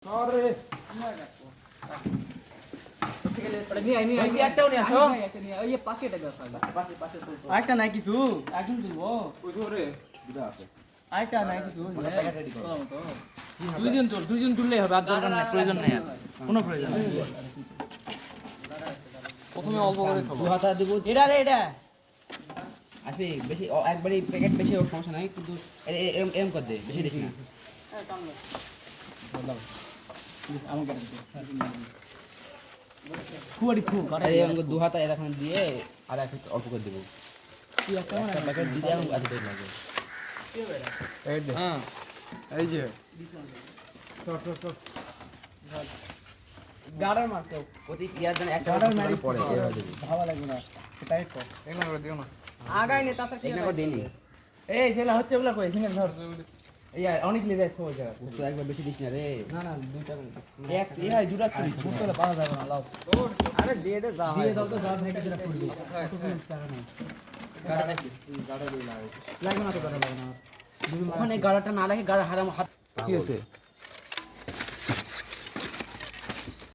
আরে আরেকটা নাই কিছু একজন তুলবো আরেকটা নাই কিছু দুইজন তুললেই হবে আর দরকার নাই প্রয়োজন নাই আর কোনো প্রয়োজন নেই প্রথমে অল্প করে খাবো এটা রে এটা আসবে বেশি একবারই প্যাকেট বেশি ওর সমস্যা নাই কিন্তু এরকম এরকম কর দে বেশি দেখি না খুয়াড়ি খু আর এই আমাকে দু হাতা এরকম দিয়ে আর এক অল্প করে দেবো একটা প্যাকেট দিতে আমি আজ দেখ লাগে হ্যাঁ এই যে গাড়ার মারতে প্রতি পেঁয়াজ যেন একটা গাড়ার মারি পড়ে এভাবে দেবো ভালো লাগবে না টাইট কর এগুলো করে দিও না আগাই নে তাতে এখানে করে দিইনি এই যেগুলো হচ্ছে ওগুলো কই সিঙ্গেল ধর এই অনেক লে যায় থোয়া যায় তো একবার বেশি দিস না রে না না দুইটা করে এক এই জুড়া করি বুঝতে পারা যাবে না লাও আরে দিয়ে দে যা দিয়ে দাও তো যা ভাই কিছু করে দিই টাকা নাই লাগবে না তো টাকা লাগবে না ওখানে গাড়াটা না লাগে গাড়া হারাম হাত কি আছে